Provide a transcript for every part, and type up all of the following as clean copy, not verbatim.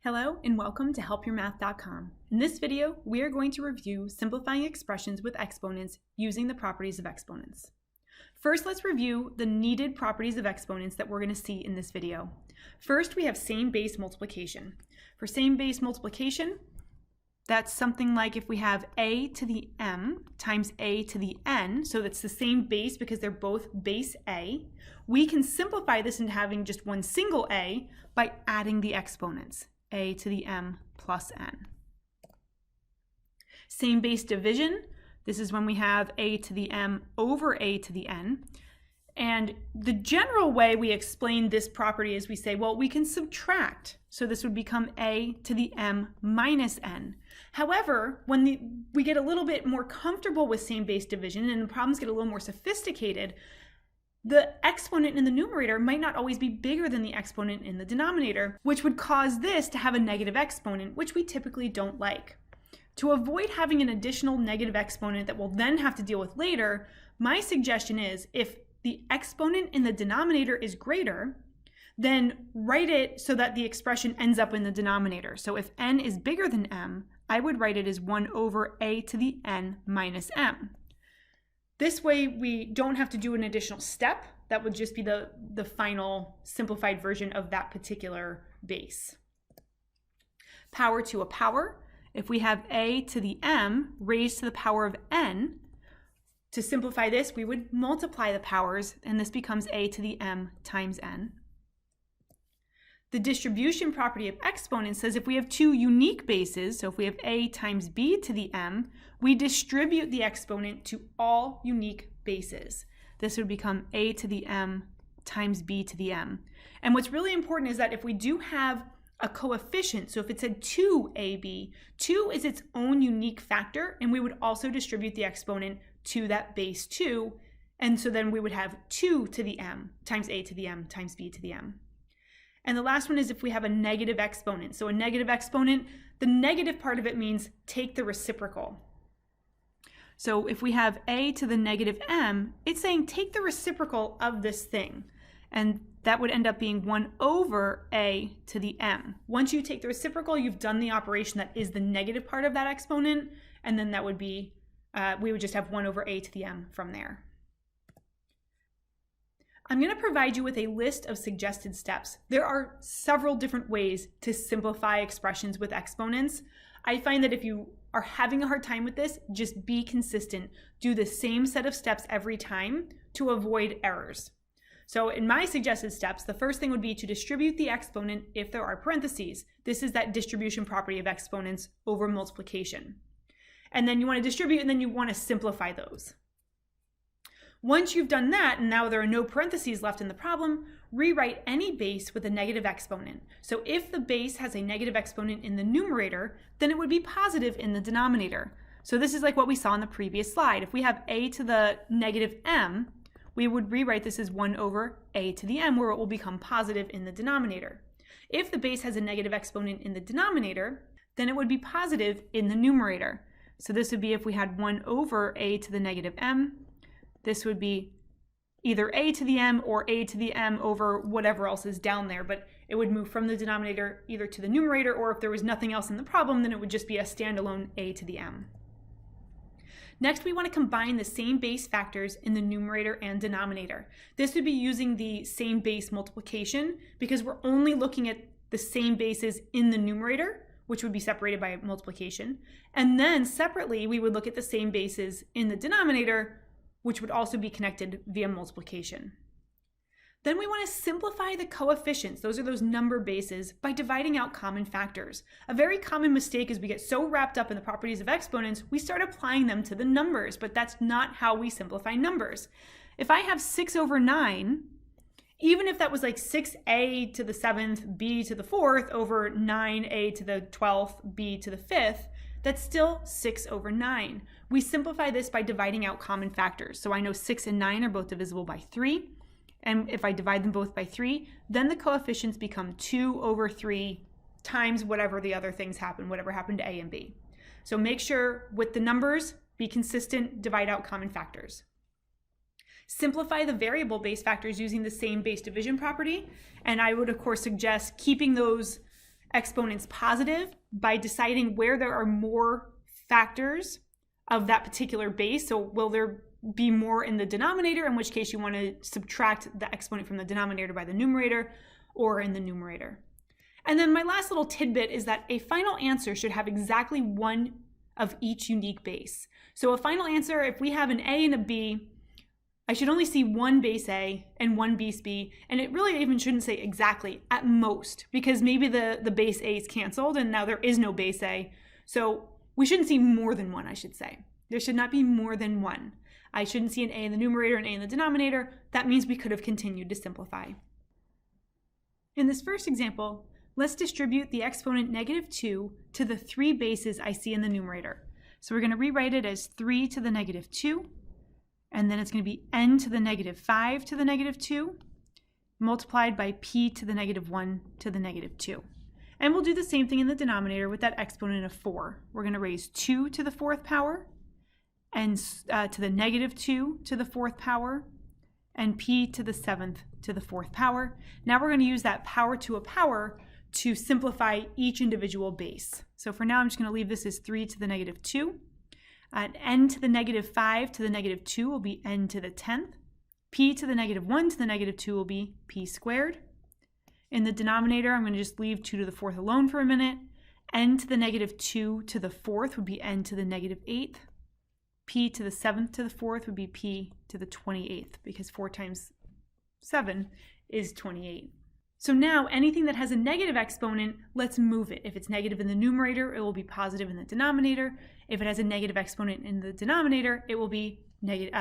Hello and welcome to helpyourmath.com. In this video, we are going to review simplifying expressions with exponents using the properties of exponents. First, let's review the needed properties of exponents that we're going to see in this video. First, we have same base multiplication. For same base multiplication, that's something like if we have a to the m times a to the n, so that's the same base because they're both base a, we can simplify this into having just one single a by adding the exponents, a to the m plus n. Same base division, this is when we have a to the m over a to the n. And the general way we explain this property is we say, well, we can subtract. So this would become a to the m minus n. However, when we get a little bit more comfortable with same base division and the problems get a little more sophisticated, the exponent in the numerator might not always be bigger than the exponent in the denominator, which would cause this to have a negative exponent, which we typically don't like. To avoid having an additional negative exponent that we'll then have to deal with later, my suggestion is if the exponent in the denominator is greater, then write it so that the expression ends up in the denominator. So if n is bigger than m, I would write it as 1 over a to the n minus m. This way we don't have to do an additional step. That would just be the final simplified version of that particular base. Power to a power. If we have a to the m raised to the power of n, to simplify this, we would multiply the powers, and this becomes a to the m times n. The distribution property of exponents says if we have two unique bases, so if we have a times b to the m, we distribute the exponent to all unique bases. This would become a to the m times b to the m. And what's really important is that if we do have a coefficient, so if it said 2ab, 2 is its own unique factor, and we would also distribute the exponent to that base 2, and so then we would have 2 to the m times a to the m times b to the m. And the last one is if we have a negative exponent. So a negative exponent, the negative part of it means take the reciprocal. So if we have a to the negative m, it's saying take the reciprocal of this thing. And that would end up being 1 over a to the m. Once you take the reciprocal, you've done the operation that is the negative part of that exponent, and then that would be, we would just have 1 over a to the m from there. I'm going to provide you with a list of suggested steps. There are several different ways to simplify expressions with exponents. I find that if you are having a hard time with this, just be consistent. Do the same set of steps every time to avoid errors. So in my suggested steps, the first thing would be to distribute the exponent if there are parentheses. This is that distribution property of exponents over multiplication. And then you want to distribute, and then you want to simplify those. Once you've done that, and now there are no parentheses left in the problem, rewrite any base with a negative exponent. So if the base has a negative exponent in the numerator, then it would be positive in the denominator. So this is like what we saw in the previous slide. If we have a to the negative m, we would rewrite this as 1 over a to the m, where it will become positive in the denominator. If the base has a negative exponent in the denominator, then it would be positive in the numerator. So this would be if we had 1 over a to the negative m, this would be either a to the m or a to the m over whatever else is down there, but it would move from the denominator either to the numerator, or if there was nothing else in the problem, then it would just be a standalone a to the m. Next, we want to combine the same base factors in the numerator and denominator. This would be using the same base multiplication because we're only looking at the same bases in the numerator, which would be separated by multiplication. And then separately, we would look at the same bases in the denominator, which would also be connected via multiplication. Then we want to simplify the coefficients, those are those number bases, by dividing out common factors. A very common mistake is we get so wrapped up in the properties of exponents, we start applying them to the numbers, but that's not how we simplify numbers. If I have 6 over 9, even if that was like 6a to the 7th, b to the 4th, over 9a to the 12th, b to the 5th, that's still 6 over 9. We simplify this by dividing out common factors. So I know 6 and 9 are both divisible by 3. And if I divide them both by 3, then the coefficients become 2 over 3 times whatever the other things happen, whatever happened to a and b. So make sure with the numbers, be consistent, divide out common factors. Simplify the variable base factors using the same base division property. And I would, of course, suggest keeping those exponents positive by deciding where there are more factors of that particular base. So will there be more in the denominator, in which case you want to subtract the exponent from the denominator by the numerator, or in the numerator. And then my last little tidbit is that a final answer should have exactly one of each unique base. So a final answer, if we have an A and a B, I should only see one base A and one base B, and it really even shouldn't say exactly, at most, because maybe the base A is canceled and now there is no base A. So we shouldn't see more than one, I should say. There should not be more than one. I shouldn't see an A in the numerator and an A in the denominator. That means we could have continued to simplify. In this first example, let's distribute the exponent -2 to the 3 bases I see in the numerator. So we're going to rewrite it as 3 to the -2, and then it's going to be n to the -5 to the -2, multiplied by p to the -1 to the -2. And we'll do the same thing in the denominator with that exponent of 4. We're going to raise 2 to the 4th power, and to the -2 to the 4th power, and p to the 7th to the 4th power. Now we're going to use that power to a power to simplify each individual base. So for now, I'm just going to leave this as 3 to the -2. N to the -5 to the -2 will be n to the 10th. P to the -1 to the -2 will be p squared. In the denominator, I'm going to just leave 2 to the 4th alone for a minute. N to the -2 to the 4th would be n to the -8th. P to the 7th to the 4th would be p to the 28th, because 4 times 7 is 28. So now anything that has a negative exponent, let's move it. If it's negative in the numerator, it will be positive in the denominator. If it has a negative exponent in the denominator, it will be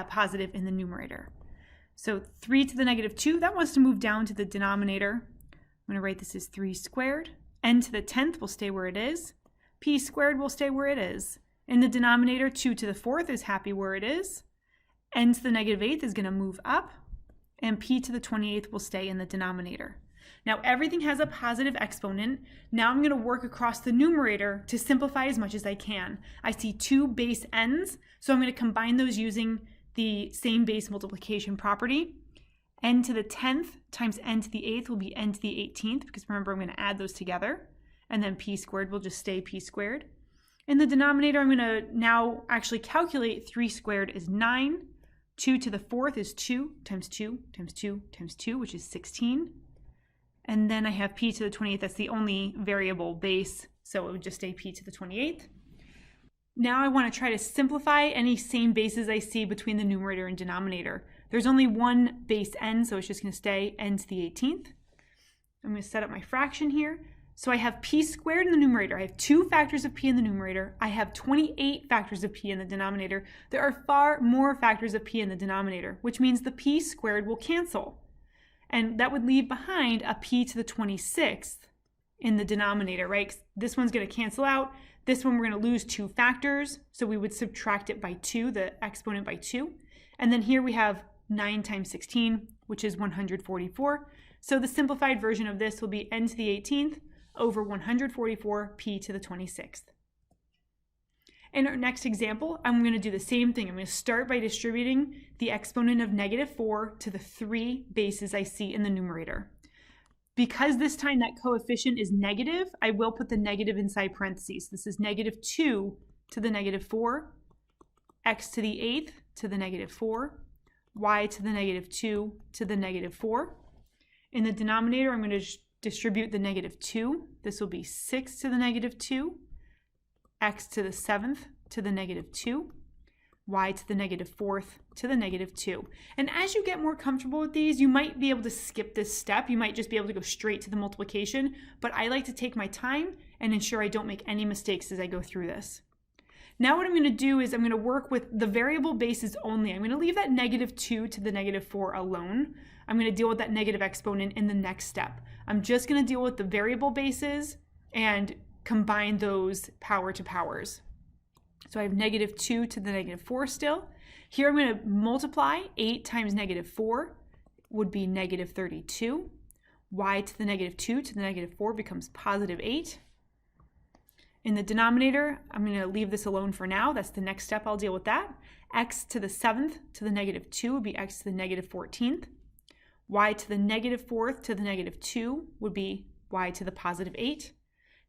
positive in the numerator. So 3 to the -2, that wants to move down to the denominator. I'm going to write this as 3 squared. N to the 10th will stay where it is. P squared will stay where it is. In the denominator, 2 to the 4th is happy where it is. N to the -8th is going to move up. And p to the 28th will stay in the denominator. Now everything has a positive exponent. Now I'm going to work across the numerator to simplify as much as I can. I see 2 base n's, so I'm going to combine those using the same base multiplication property. N to the 10th times n to the 8th will be n to the 18th, because remember, I'm going to add those together. And then p squared will just stay p squared. In the denominator, I'm going to now actually calculate 3 squared is 9. 2 to the 4th is 2 times 2 times 2 times 2, which is 16. And then I have p to the 28th. That's the only variable base, so it would just stay p to the 28th. Now I want to try to simplify any same bases I see between the numerator and denominator. There's only one base n, so it's just going to stay n to the 18th. I'm going to set up my fraction here. So I have p squared in the numerator. I have 2 factors of p in the numerator. I have 28 factors of p in the denominator. There are far more factors of p in the denominator, which means the p squared will cancel. And that would leave behind a p to the 26th in the denominator, right? This one's going to cancel out. This one we're going to lose 2 factors, so we would subtract it by 2, the exponent by 2. And then here we have 9 times 16, which is 144. So the simplified version of this will be n to the 18th over 144 p to the 26th. In our next example, I'm going to do the same thing. I'm going to start by distributing the exponent of -4 to the 3 bases I see in the numerator. Because this time that coefficient is negative, I will put the negative inside parentheses. This is -2 to the -4, x to the 8th to the -4, y to the -2 to the -4. In the denominator, I'm going to distribute the -2. This will be 6 to the -2, x to the 7th to the -2, y to the -4th to the -2. And as you get more comfortable with these, you might be able to skip this step. You might just be able to go straight to the multiplication, but I like to take my time and ensure I don't make any mistakes as I go through this. Now what I'm going to do is I'm going to work with the variable bases only. I'm going to leave that -2 to the -4 alone. I'm going to deal with that negative exponent in the next step. I'm just going to deal with the variable bases and combine those power to powers. So I have -2 to the -4 still. Here I'm going to multiply. 8 times -4 would be -32. Y to the -2 to the -4 becomes +8. In the denominator, I'm going to leave this alone for now. That's the next step. I'll deal with that. X to the 7th to the -2 would be x to the -14th. Y to the -4th to the -2 would be y to the +8.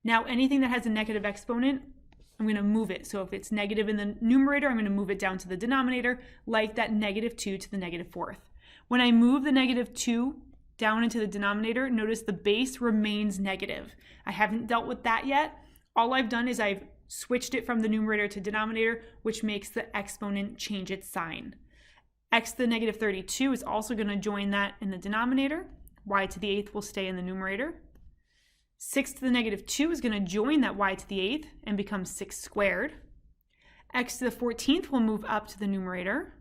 Now anything that has a negative exponent, I'm going to move it. So if it's negative in the numerator, I'm going to move it down to the denominator, like that -2 to the -4th. When I move the -2 down into the denominator, notice the base remains negative. I haven't dealt with that yet. All I've done is I've switched it from the numerator to denominator, which makes the exponent change its sign. X to the -32 is also going to join that in the denominator. Y to the 8th will stay in the numerator. 6 to the -2 is going to join that y to the 8th and become 6 squared. X to the 14th will move up to the numerator.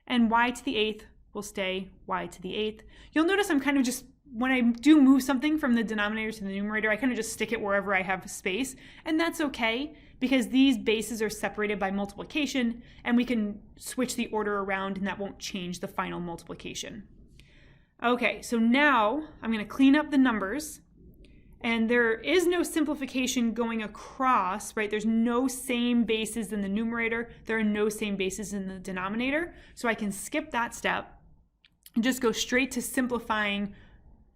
And y to the 8th will stay y to the 8th. You'll notice I'm kind of just, when I do move something from the denominator to the numerator, I kind of just stick it wherever I have space. And that's okay, because these bases are separated by multiplication, and we can switch the order around and that won't change the final multiplication. Okay, so now I'm going to clean up the numbers. And there is no simplification going across, right? There's no same bases in the numerator. There are no same bases in the denominator. So I can skip that step and just go straight to simplifying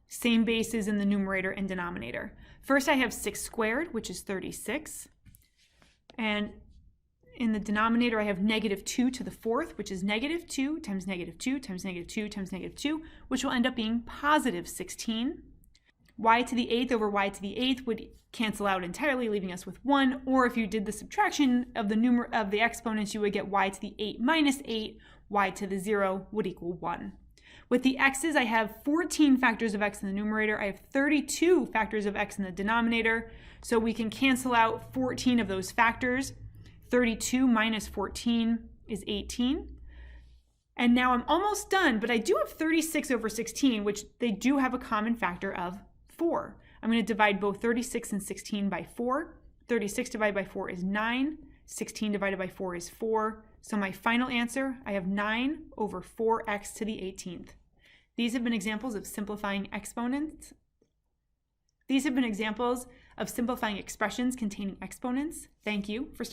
same bases in the numerator and denominator. First, I have 6 squared, which is 36. And in the denominator, I have -2 to the 4th, which is -2 times -2 times -2 times -2, which will end up being positive 16. Y to the 8th over y to the 8th would cancel out entirely, leaving us with 1. Or if you did the subtraction of the exponents, you would get y to the 8 minus 8. Y to the 0 would equal 1. With the x's, I have 14 factors of x in the numerator. I have 32 factors of x in the denominator. So we can cancel out 14 of those factors. 32 minus 14 is 18. And now I'm almost done, but I do have 36 over 16, which they do have a common factor of 4. I'm going to divide both 36 and 16 by 4. 36 divided by 4 is 9. 16 divided by 4 is 4. So my final answer, I have 9 over 4x to the 18th. These have been examples of simplifying exponents. These have been examples of simplifying expressions containing exponents. Thank you for